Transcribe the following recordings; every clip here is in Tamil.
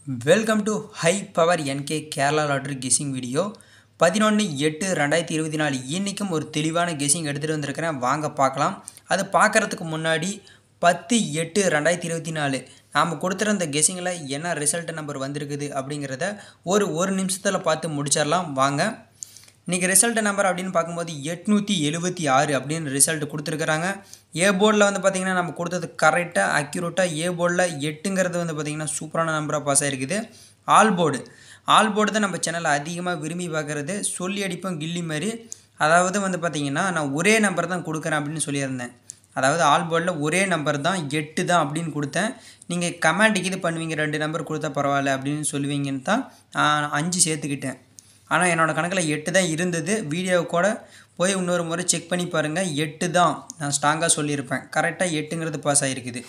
Welcome to High Power NK Kerala Lottery Guessing Video 11/8/2024 இன்னைக்கும் ஒரு தெளிவான கெஸிங் எடுத்துட்டு வந்திருக்கேன் வாங்க பார்க்கலாம். அது பார்க்கிறதுக்கு முன்னாடி 10/8/2024 நாம கொடுத்திருந்த கெஸிங்ல என்ன ரிசல்ட் நம்பர் வந்திருக்குது அப்படிங்கறத ஒரு நிமிஷத்துல பார்த்து முடிச்சிரலாம் வாங்க. இன்னைக்கு ரிசல்ட் நம்பர் அப்படினு பாக்கும்போது 876 அப்படினு ரிசல்ட் கொடுத்திருக்காங்க. ஏ போர்ட்ல வந்து பாத்தீங்கன்னா நம்ம கொடுத்தது கரெக்ட்டா அக்யூரேட்டா ஏ போர்ட்ல 8ங்கிறது வந்து பாத்தீங்கன்னா சூப்பரான நம்பரா பாஸ் ஆயிருக்குது. ஆல் போர்டு தான் நம்ம சேனல்ல அதிகமா விரும்பி பார்க்கிறது. சொல்லி அடிப்போம் கில்லி மாதிரி. அதாவது வந்து பாத்தீங்கன்னா நான் ஒரே நம்பர் தான் கொடுக்கறேன் அப்படினு சொல்லியிருந்தேன். அதாவது ஆல் போர்ட்ல ஒரே நம்பர் தான் 8 தான் அப்படினு கொடுத்தேன். நீங்க கமெண்ட்க்கு இது பண்ணுவீங்க 2 நம்பர் கொடுத்தா பரவாயில்லை அப்படினு சொல்லுவீங்கன்னு தான் 5 சேர்த்துக்கிட்டேன். ஆனா என்னோட கணக்குல 8 தான் இருந்தது. வீடியோ கூட போய் இன்னொரு முறை செக் பண்ணி பாருங்க. 8 தான் நான் ஸ்ட்ராங்கா சொல்லியிருப்பேன். கரெக்ட்டா 8ங்கிறது பாஸ் ஆயிருக்குது.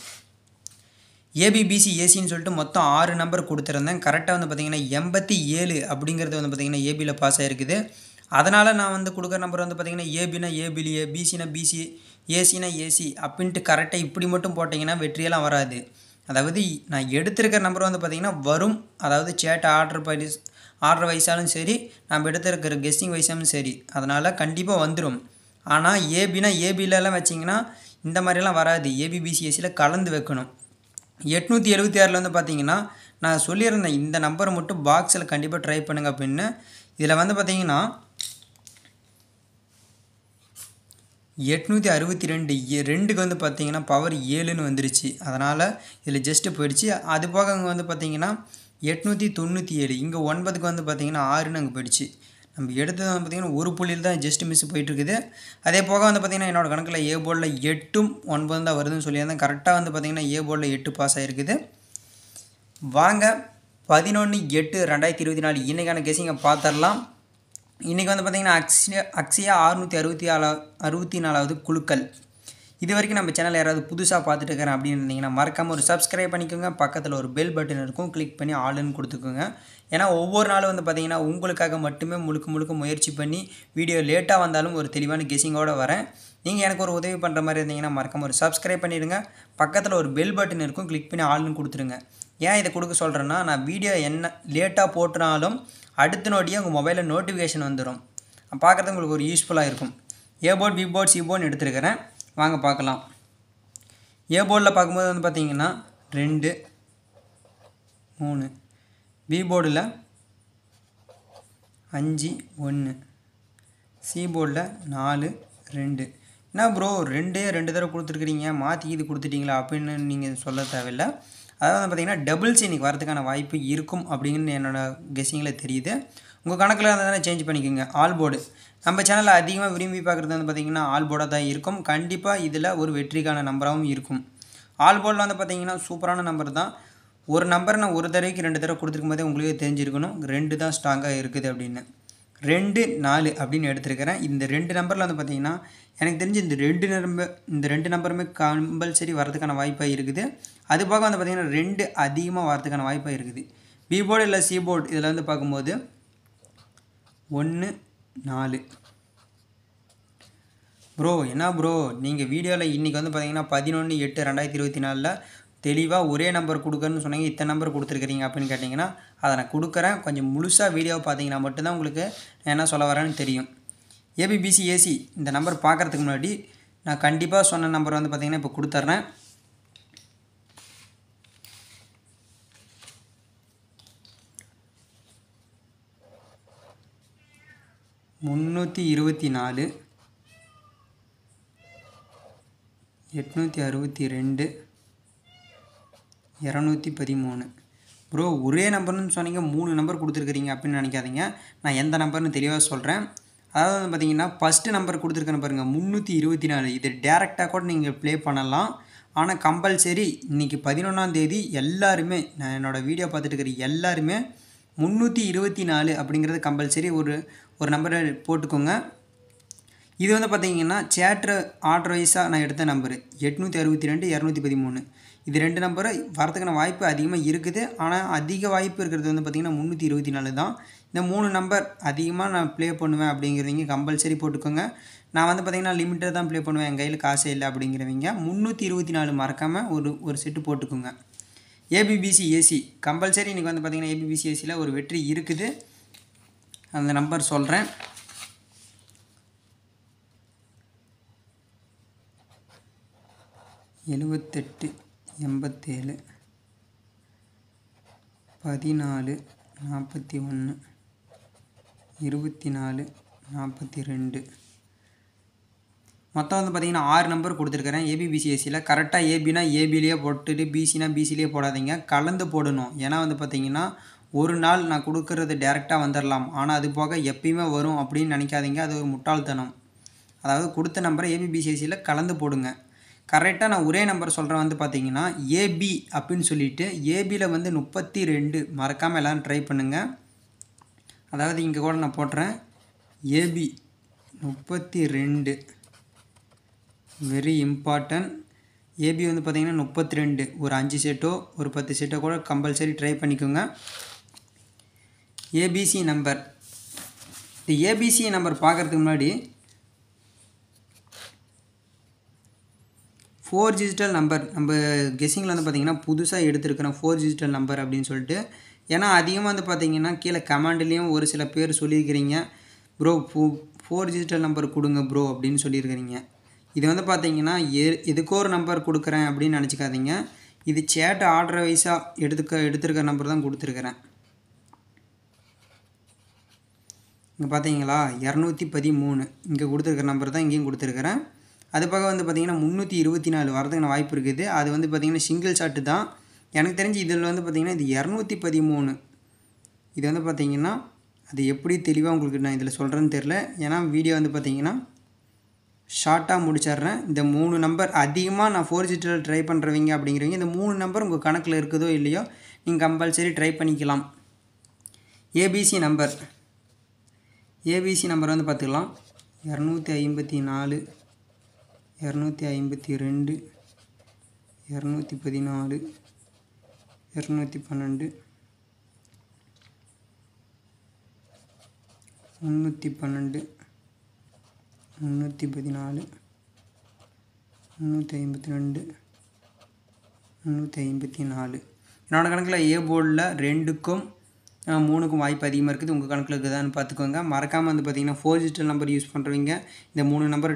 ABBC AC ன்னு சொல்லிட்டு மொத்தம் 6 நம்பர் கொடுத்திருந்தேன். கரெக்ட்டா வந்து பாத்தீங்கன்னா 87 அப்படிங்கிறது வந்து பாத்தீங்கன்னா AB ல பாஸ் ஆயிருக்குது. அதனால நான் வந்து கொடுக்கிற நம்பர் வந்து பாத்தீங்கன்னா AB னா AB ல BC னா BC AC னா AC அப்படினு கரெக்ட்டா இப்படி மட்டும் போட்டீங்கன்னா வெற்றியெல்லாம் வராது. அதாவது நான் எடுத்துக்கிற நம்பர் வந்து பாத்தீங்கன்னா வரும். அதாவது சேட் ஆர்டர் வைஸாலும் சரி நான் எடுத்துக்கிற கெஸ்டிங் வைஸாலும் சரி அதனால கண்டிப்பா வந்துரும். ஆனா AB னா AB ல எல்லாம் வெச்சீங்கன்னா இந்த மாதிரி எல்லாம் வராது. ABBC AC ல கலந்து வைக்கணும். 876 ல வந்து பாத்தீங்கன்னா நான் சொல்லியிருந்தேன் இந்த நம்பர் மட்டும் பாக்ஸ்ல கண்டிப்பா ட்ரை பண்ணுங்க அப்படினு. இதுல வந்து பாத்தீங்கன்னா 862 2க்கு வந்து பாத்தீங்கன்னா பவர் 7 ன்னு வந்துருச்சு. அதனால இதுல ஜஸ்ட் போயிடுச்சு. அது போக அங்க வந்து பாத்தீங்கன்னா 897 இங்க 9க்கு வந்து பாத்தீங்கன்னா 6 ன்னு அங்க போயிடுச்சு. நம்ம எடுத்தது வந்து பாத்தீங்கன்னா ஒரு புள்ளில தான் ஜஸ்ட் மிஸ் போயிட்டு இருக்குது. அதே போக வந்து பாத்தீங்கன்னா என்னோட கணக்குல ஏ போர்ட்ல 8ம் 9ம் தான் வருதுன்னு சொல்லியிருந்தேன். கரெக்ட்டா வந்து பாத்தீங்கன்னா ஏ போர்ட்ல 8 பாஸ் ஆயிருக்குது. வாங்க 11/8/2024 இன்னைக்கான கெஸிங்க பாத்தறலாம். இன்னைக்கு வந்து பாத்தீங்கன்னா அக்ஷயா 664வது குழுக்கள். இதுவரைக்கும் நம்ம சேனல் யாராவது புதுசா பார்த்துட்டு இருக்கறேன் அப்படி இருந்தீங்கன்னா மறக்காம ஒரு Subscribe பண்ணிக்கோங்க. பக்கத்துல ஒரு பெல் பட்டன் இருக்கும். கிளிக் பண்ணி ஆல் ன்னு கொடுத்துக்கோங்க. ஏனா ஒவ்வொரு நாளும் வந்து பாத்தீங்கன்னா உங்களுக்காக மட்டுமே முழுக்க முயற்சி பண்ணி வீடியோ லேட்டா வந்தாலும் ஒரு தெளிவான கெஸிங்கோட வரேன். நீங்க எனக்கு ஒரு உதவி பண்ற மாதிரி இருந்தீங்கன்னா மறக்காம ஒரு Subscribe பண்ணிடுங்க. பக்கத்துல ஒரு பெல் பட்டன் இருக்கும். கிளிக் பண்ணி ஆல் ன்னு கொடுத்துருங்க. ஏன் இத கொடுக்க சொல்றேன்னா நான் வீடியோ என்ன லேட்டா போட்றாலும் அடுத்த நொடியே உங்க மொபைல்ல நோட்டிஃபிகேஷன் வந்துரும். பார்க்கிறதுக்கு உங்களுக்கு ஒரு யூஸ்புல்லா இருக்கும். A board B board C board எடுத்துக்கறேன். வாங்க பார்க்கலாம். ஏ போர்ட்ல பாக்கும்போது வந்து பாத்தீங்கன்னா 2 3 பி போர்ட்ல 5 1 சி போர்ட்ல 4 2 என்ன bro 2 தடவை கொடுத்திருக்கீங்க மாத்தி இது கொடுத்துட்டீங்களா அப்படினு நீங்க சொல்ல தேவையில்லை. அதாவது பாத்தீங்கன்னா டபுள்ஸ் இன்னைக்கு வரதுக்கான வாய்ப்பு இருக்கும் அப்படினு என்னோட கெஸிங்ல தெரியுது. உங்க கணக்குல இருந்தானே சேஞ்ச் பண்ணிக்கங்க. ஆல் போர்டு நம்ம சேனல்ல அதிகமா விரும்பி பார்க்கிறது வந்து பாத்தீங்கன்னா ஆல் போர்டா தான் இருக்கும். கண்டிப்பா இதுல ஒரு வெற்றிக்கான நம்பராவும் இருக்கும். ஆல் போர்ட்ல வந்து பாத்தீங்கன்னா சூப்பரான நம்பர் தான். ஒரு நம்பர் நான் ஒரு தடவைக்கு 2 தடவை கொடுத்திருக்கும்போதே உங்களுக்கு தெரிஞ்சிருக்கணும் 2 தான் ஸ்ட்ராங்கா இருக்குது அப்படினு. 2 4 அப்படினு எடுத்துக்கறேன். இந்த 2 நம்பர்ல வந்து பாத்தீங்கன்னா எனக்கு தெரிஞ்சு இந்த 2 நம்பருமே கம்பல்சரி வரதுக்கான வாய்ப்பு இருக்குது. அது போக வந்து பாத்தீங்கன்னா 2 அதிகமா வரதுக்கான வாய்ப்பு இருக்குது. பி போர்டு இல்ல சி போர்டு இதல வந்து பாக்கும்போது 1 4 bro என்ன bro நீங்க வீடியோல இன்னைக்கு வந்து பாத்தீங்கன்னா 11/8/2024ல தெளிவா ஒரே நம்பர் கொடுக்கறன்னு சொன்னீங்க. இத்தனை நம்பர் கொடுத்திருக்கீங்க அப்படினு கேட்டிங்கனா அத நான் கொடுக்கறேன். கொஞ்சம் முழுசா வீடியோவை பாத்தீங்கன்னா மட்டும் தான் உங்களுக்கு நான் என்ன சொல்ல வரேன்னு தெரியும். ABBC AC இந்த நம்பர் பார்க்கிறதுக்கு முன்னாடி நான் கண்டிப்பா சொன்ன நம்பர் வந்து பாத்தீங்கன்னா இப்ப கொடுத்துறேன். முன்னூத்தி 24 862 213 bro ஒரே நம்பர்னு சொன்னீங்க 3 நம்பர் கொடுத்திருக்கீங்க அப்படி நினைக்காதீங்க. நான் எந்த நம்பர்னு தெளிவா சொல்றேன். அதாவது பாத்தீங்கன்னா ஃபர்ஸ்ட் நம்பர் கொடுத்திருக்கேன் பாருங்க 324 இது டைரக்ட்டா கூட நீங்க ப்ளே பண்ணலாம். ஆனா கம்பல்சரி இன்னைக்கு 11ஆம் தேதி எல்லாரும் நான் என்னோட வீடியோ பார்த்துட்டு இருக்கிற எல்லாரும் 324 அப்படிங்கிறது கம்பல்சரி ஒரு நம்பரை போட்டுக்கோங்க. இது வந்து பாத்தீங்கன்னா சேட் ஆர்டர் வைஸா நான் எடுத்த நம்பர் 862 213 இது 2 நம்பர் வரதுக்கான வாய்ப்பு அதிகமா இருக்குது. ஆனா அதிக வாய்ப்பு இருக்குது வந்து பாத்தீங்கன்னா 324 தான். இந்த 3 நம்பர் அதிகமா நான் ப்ளே பண்ணுவேன் அப்படிங்கறவங்க கம்பல்சரி போட்டுக்கோங்க. நான் வந்து பாத்தீங்கன்னா லிமிட்டட் தான் ப்ளே பண்ணுவேன். என் கையில காசே இல்ல அப்படிங்கறவங்க 324 மறக்காம ஒரு செட் போட்டுக்கோங்க. ஏபிபிசி ஏசி கம்பல்சரி இன்றைக்கி வந்து பார்த்திங்கன்னா ஏபிபிசி ஏசியில் ஒரு வெற்றி இருக்குது. அந்த நம்பர் சொல்கிறேன். 78 87 14 41 24 42 மொத்தம் வந்து பார்த்திங்கன்னா 6 நம்பர் கொடுத்துருக்குறேன் ஏபிபிசிஎஸ்சியில். கரெக்டாக ஏபினா ஏபிலேயே போட்டுட்டு பிசினா பிசிலேயே போடாதீங்க, கலந்து போடணும். ஏன்னா வந்து பார்த்திங்கன்னா ஒரு நாள் நான் கொடுக்குறது டேரெக்டாக வந்துடலாம், ஆனால் அது போக எப்பயுமே வரும் அப்படின்னு நினைக்காதீங்க, அது ஒரு முட்டாள்தனம். அதாவது கொடுத்த நம்பரை ஏபிபிசிஎஸ்சியில் கலந்து போடுங்க. கரெக்டாக நான் ஒரே நம்பர் சொல்கிறேன் வந்து பார்த்திங்கன்னா ஏபி அப்படின்னு சொல்லிவிட்டு ஏபியில் வந்து 32 மறக்காமல் எல்லோரும் ட்ரை பண்ணுங்கள். அதாவது இங்கே கூட நான் போட்டுறேன் ஏபி 32 வெரி இம்பார்ட்டன்ட். ஏபி வந்து பார்த்திங்கன்னா 32 ஒரு 5 செட்டோ ஒரு 10 செட்டோ கூட கம்பல்சரி ட்ரை பண்ணிக்கோங்க. ஏபிசி நம்பர், இந்த ஏபிசி நம்பர் பார்க்குறதுக்கு முன்னாடி 4 டிஜிட்டல் நம்பர் நம்ம கெஸ்ஸிங்கில் வந்து பார்த்திங்கன்னா புதுசாக எடுத்துருக்கிறோம் 4 டிஜிட்டல் நம்பர் அப்படின்னு சொல்லிட்டு. ஏன்னா அதிகமாக வந்து பார்த்திங்கன்னா கீழே கமெண்ட்லேயும் ஒரு சில பேர் சொல்லியிருக்கிறீங்க, ப்ரோ 4 டிஜிட்டல் நம்பர் கொடுங்க ப்ரோ அப்படின்னு சொல்லியிருக்கிறீங்க. இது வந்து பார்த்திங்கன்னா எதுக்கோ ஒரு நம்பர் கொடுக்குறேன் அப்படின்னு நினச்சிக்காதீங்க. இது சேட் ஆர்டர் வைஸாக எடுத்துருக்க நம்பர் தான் கொடுத்துருக்குறேன். இங்கே பார்த்தீங்களா 213 இங்கே கொடுத்துருக்குற நம்பர் தான் இங்கேயும் கொடுத்துருக்குறேன். அது போக வந்து பார்த்திங்கன்னா 324 வரதுக்கான வாய்ப்பு இருக்குது. அது வந்து பார்த்திங்கன்னா சிங்கிள் ஷாட்டு தான். எனக்கு தெரிஞ்சு இதில் வந்து பார்த்திங்கன்னா இது 213. இது வந்து பார்த்திங்கன்னா அது எப்படி தெளிவாக உங்களுக்கு நான் இதில் சொல்கிறேன்னு தெரில, ஏன்னா வீடியோ வந்து பார்த்திங்கன்னா ஷார்ட்டாக முடிச்சிட்றேன். இந்த 3 நம்பர் அதிகமாக நான் 4 டிஜிட்டல் ட்ரை பண்ணுறவங்க அப்படிங்கிறவங்க இந்த 3 நம்பர் உங்கள் கணக்கில் இருக்குதோ இல்லையோ நீங்கள் கம்பல்சரி ட்ரை பண்ணிக்கலாம். ஏபிசி நம்பர் வந்து பார்த்துக்கலாம் 254 252 214 212 312 314 352 354. என்னோடய கணக்கில் ஏ போர்டில் 2க்கும் 3க்கும் வாய்ப்பு அதிகமாக இருக்குது. உங்கள் கணக்கில் இருக்குதான்னு பார்த்துக்கோங்க. மறக்காமல் வந்து பார்த்திங்கன்னா 4 டிஜிட்டல் நம்பர் யூஸ் பண்ணுறவங்க இந்த 3 நம்பர்